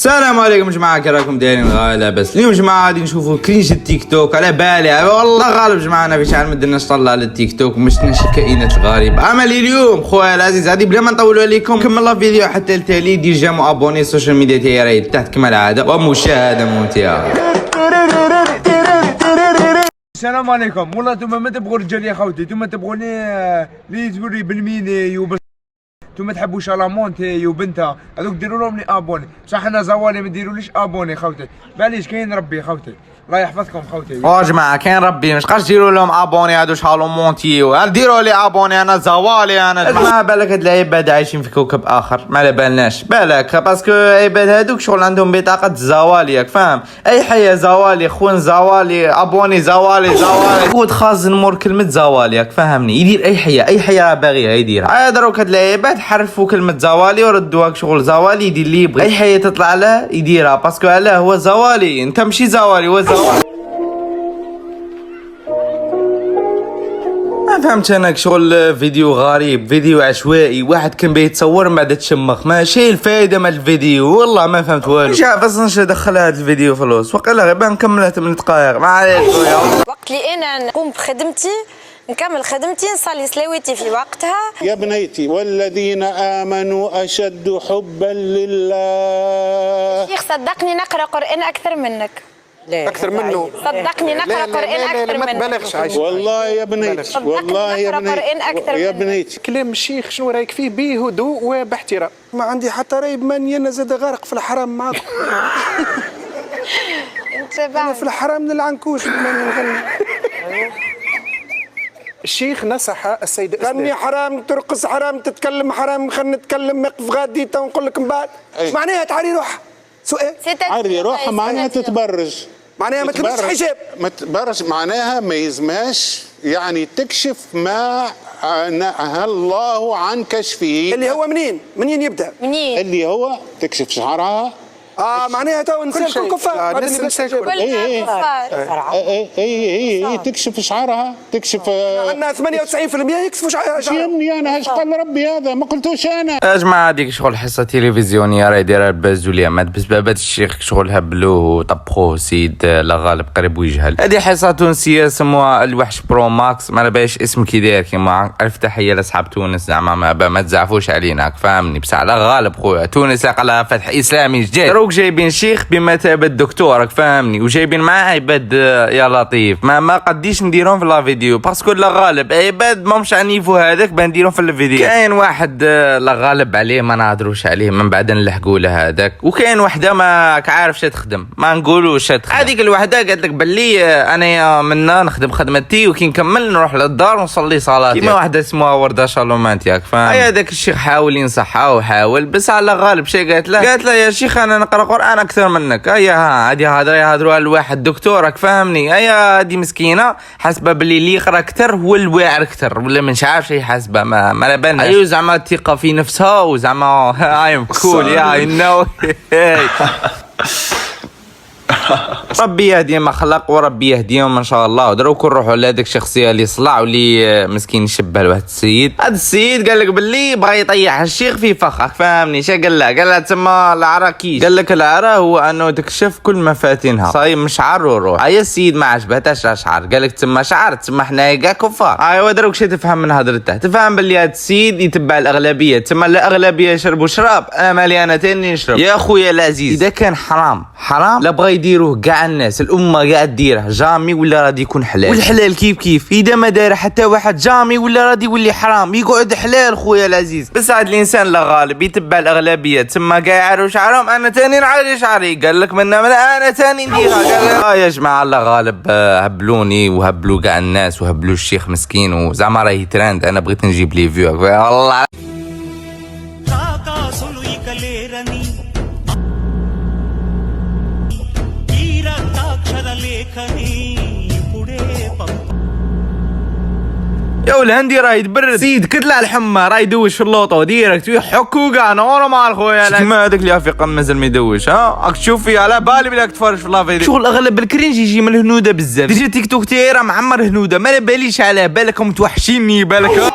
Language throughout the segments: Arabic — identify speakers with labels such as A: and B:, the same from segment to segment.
A: السلام عليكم يا جماعه، كي راكم دايرين؟ لاباس. اليوم جماعه غادي نشوفوا كرينج التيك توك. على بالي والله غالب جماعه انا في شحال ما درناش طلع على التيك توك وما شفناش الكائنات الغريبه. اما اليوم خويا العزيز غادي بلا ما نطولوا عليكم كمل الفيديو حتى التالي. ديجا مو ابوني السوشيال ميديا تاعي راهي تحت كما العاده ومشاهده ممتعه.
B: السلام عليكم. والله نتوما ما تبغوا رجال يا خوتي، نتوما تبغوني لي تقولي بالميني نتوما تحبوا شالامونتي وبنتها هذوك ديروا لهم لي ابوني، بصح انا زوالي ما ديروليش ابوني خوتي، معليش كاين ربي خوتي، الله يحفظكم خوتي.
A: جماعه كاين ربي مش قاش ديروا لهم ابوني هادو شالومونتي ديروا لي ابوني انا زوالي انا ما بالك هاد العباد عايشين في كوكب اخر ما على بالناش بالك باسكو عباد هادوك شغل عندهم بطاقه زوالي ياك فاهم. اي حياه زوالي خون زوالي ابوني زوالي كود خاص نمر كلمه زوالي ياك فاهمني. يدير اي حياه باغيها يديرها. عاد دروك هاد العباد حرفوا كلمه زوالي وردوها شغل زوالي يدير اللي يبغي. اي حياه تطلع له يديرها باسكو علاه هو زوالي. انت ماشي زوالي هو زوالي. ما فهمتش انا شغل فيديو غريب فيديو عشوائي واحد كان بيتصور من بعد تشمخ ماشي الفايده من الفيديو والله ما فهمت والو. مش عارف اصلا شنو دخل هذا الفيديو فلوس وقيلا غير نكملها 8 دقائق ما عليك خويا.
C: وقت اللي انا نقوم بخدمتي نكمل خدمتي نصلي صلواتي في وقتها.
D: يا بنيتي والذين آمنوا أشد حبا لله.
C: شيخ صدقني نقرأ قرآن أكثر منك.
E: لا أكثر منه.
C: صدقني نقرأ قرآن أكثر منك.
E: ما تبالغش عايشة.
D: والله يا بنيتي والله يا بنيتي
E: كلام الشيخ شنو رايك فيه بهدوء وباحترام. ما عندي حتى راي بمن انا زاد غارق في الحرام معاكم.
C: أنا
E: في الحرام العنكوش نغني. الشيخ نصح السيد غني حرام ترقص حرام تتكلم حرام خلينا نتكلم نقف غادي ونقول لك من بعد. ايش معناها تعري روحها؟ سؤال
D: عري روحها معناها تتبرج،
E: معناها ما تلبسش حجاب.
D: ما تتبرج معناها ما يزماش يعني تكشف ما نهى الله عن كشفه.
E: اللي هو منين يبدا؟
D: اللي هو تكشف شعرها.
E: معناها تو نساء كفار.
D: اي تكشف شعرها تكشف.
E: عندنا 98% يكشفوا شعرها.
D: انا ايش قال ربي هذا ما قلتوش انا.
A: يا جماعه هذيك شغل حصه تلفزيونيه راهي دايره البازوليامات بسبابات الشيخ شغل هبلوه وطبخوه سيد لا غالب قريب ويجهل. هذه حصه تونسيه سموها الوحش برو ماكس ما باليش اسم كي داير كيما عرفت. تحيه لاصحاب تونس زعما ما تزعفوش علينا فاهمني بصح لا غالب خويا تونس قالها فتح اسلامي جديد. جايبين شيخ بمثابه دكتور فاهمني وجايبين معاه عباد يا لطيف ما قديش نديرهم في لا فيديو باسكو لا غالب عباد ما مش عنيفو هذاك بنديرهم في الفيديو. كاين واحد لا غالب عليه ما نهضروش عليه من بعد نلحقوا له هذاك. وكاين وحده ما عارفش تخدم ما نقولوش تخدم. هذيك الوحده قالت لك باللي انا منا نخدم خدمتي وكي نكمل نروح للدار ونصلي صلاتي كيما وحده اسمها ورده شالومانت ياك فاهم. هذاك الشيخ حاول ينصحها وحاول بس على غالب شي قالت له يا شيخ انا نقرا قران اكثر منك. هذه هضره يهضروها لواحد دكتورك فاهمني. هذه مسكينه حاسبه باللي اللي يقرا اكثر هو الواعر اكثر ولا ما عارف شي حاسبه ما على بالناش. ايوه زعما الثقه في نفسها وزعما ايم كول يا نو. ربي يهديهم ما خلق وربي يهديهم ان شاء الله. دروك نروحوا لهذيك الشخصيه اللي صلع واللي مسكين شبه لواحد السيد. هذا السيد قال لك باللي بغى يطيح الشيخ في فخ فهمني. شا قال لها تسمى العرا كيش. قال لك العرا هو انه تكشف كل مفاتنها صايم شعر وروح. هيا السيد ما عجبتهاش شعر قال لك تسمى شعر تسمى حنايا كاع كفار. ايوا دروك شي تفهم من هضرته تفهم باللي هذا السيد يتبع الاغلبيه تسمى الاغلبيه يشربوا شراب انا مالي انا تاني نشرب. يا خويا العزيز اذا كان حرام لا بغى يديروه كاع الناس الامه قاعد ديره جامي ولا غادي يكون حلال. والحلال كيف اذا ما داير حتى واحد جامي ولا غادي يولي حرام يقعد حلال خويا العزيز. بس هذا الانسان لا غالب يتبع الاغلبيه تما كاع يعرفوا شعرهم. انا تاني نعري شعري قال لك من انا تاني نديرها. قال يا جماعه لا غالب هبلوني وهبلوا كاع الناس وهبلوا الشيخ مسكين وزعما راهي ترند. انا بغيت نجيب لي فيو والله. يا والهندي راه يتبرد سيد كتله الحمى راه يدوش في اللوطو ديريكت ويحكوا كاع نورمال خويا. ما هذاك اللي افيق مازال ما يدوش راك تشوف فيه على بالي بلاك تفرج في لافيديو. شغل اغلب الكرينج يجي من الهنوده بزاف. ديجا تيك توك تاعي راه معمر هنوده ما باليش عليه بالكم توحشيني بالك.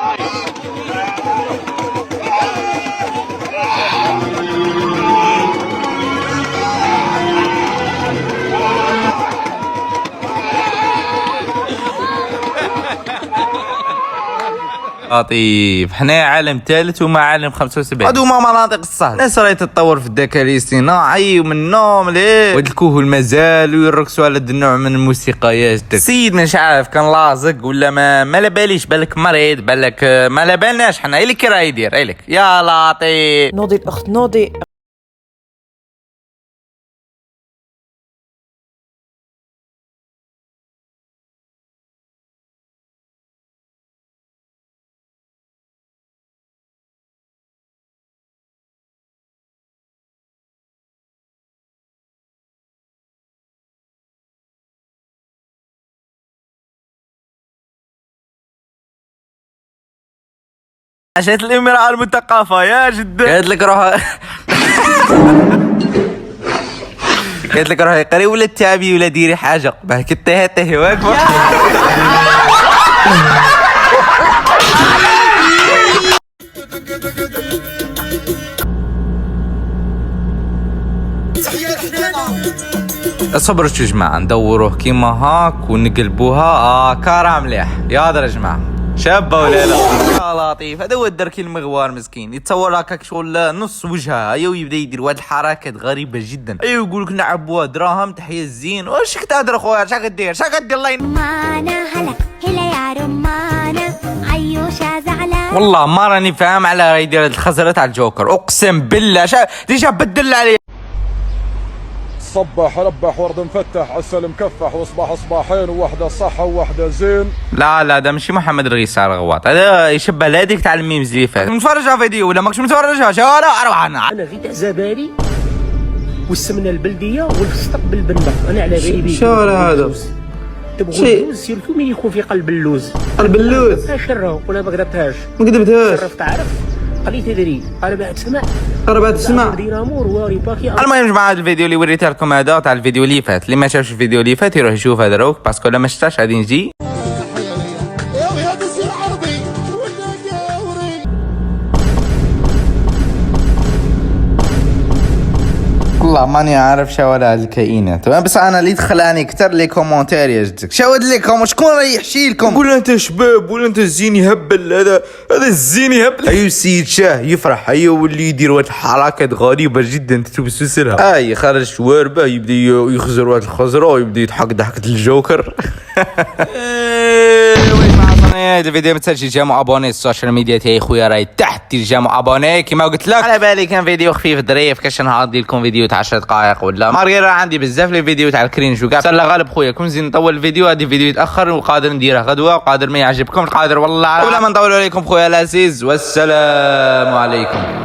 A: لطيف. حنا عالم ثالث وما عالم 75. هادو هما مناطق الصهد. الناس راهي تتطور في الذكاء الاصطناعي ومنهم ليه وهاد الكهول مازالوا يرقصوا على هاد النوع من الموسيقيات. السيد مش عارف كان لاصق ولا ما لا باليش، بالك مريض، بالك ما لا بالناش. حنا اللي كي راه يدير إلك يا لطيف.
F: نوضي الأخت نوضي.
A: عشان الامرأة المثقفة يا جد قالت لك روح قالت لك روح يقري ولا تتابي ولا ديري حاجة باه كتهي واقفة. صبروا شو جماعة ندوروه كيما هاك ونقلبوها كارا مليح. يا يا جماعة شابة ولا لا؟ يا لطيف. هذا هو الدركي المغوار مسكين يتصور هكاك شغل نص وجهها ايوا يبدا يدير واحد الحركات غريبة جدا. ايوا يقول لك نعبوها دراهم تحية الزين. واش كتهضر خويا؟ شا كدير الله
G: رمانة هلا هلا يا رمانة عيوشة زعلان.
A: والله ما راني فاهم على راه يدير هاد الخزرة تاع الجوكر. اقسم بالله ديجا بدل عليه.
H: صبح ربح ورد مفتح عسل مكفح وصباح صباحين وواحدة صح وواحدة زين.
A: لا ده ماشي محمد رئيس غواط، هذا يشبه لهذيك تاع الميمز اللي فات. متفرجها فيديو ولا ماكش متفرجها؟ شوارع اروح
I: انا في تاع زبادي والسمنه البلديه والفستق بالبنه. انا على بالي
A: شوارع هذا
I: تبغوا اللوز سيرتو مين يكون في قلب اللوز.
A: قلب اللوز
I: اشرو ولا ما قدرتهاش.
A: ما قدرتهاش.
I: تعرف قليت تدري قربات السماء
A: دينامور وريباكي. المهم جماعه هذا الفيديو اللي وريته لكم هذا تاع الفيديو اللي فات. اللي ما شافش الفيديو اللي فات يروح يشوف هذا روك باسكو لا ما شفتاش غادي نجي. والله ماني عارف شو هذا الكائنات، بس انا اللي دخلاني كتر لي كومونتير يا جدك. شو لكم شكون راه يحشي لكم؟ ولا انت شباب ولا انت الزين يهبل. هذا الزين يهبل. ايوا السيد شاه يفرح ايوا واللي يدير واحد الحركات غريبه جدا تبسسلها. خرج شواربه يبدا يخزر واحد الخزره ويبدا يضحك ضحكه الجوكر. هذا الفيديو ما تنساش تجمعوا ابوني السوشيال ميديا تاعي خويا راهي تحت تجمعوا ابوني كيما قلت لك. على بالي كان فيديو خفيف ظريف كاش نهار ندير لكم فيديو تاع 10 دقائق ولا مارغيرا. عندي بزاف لي فيديو تاع الكرينج وكاع. سلا غالب خويا كون زين نطول الفيديو هذا فيديو يتاخر وقادر نديره غدوه وقادر ما يعجبكم قادر والله ولا ما نطول عليكم خويا العزيز والسلام عليكم.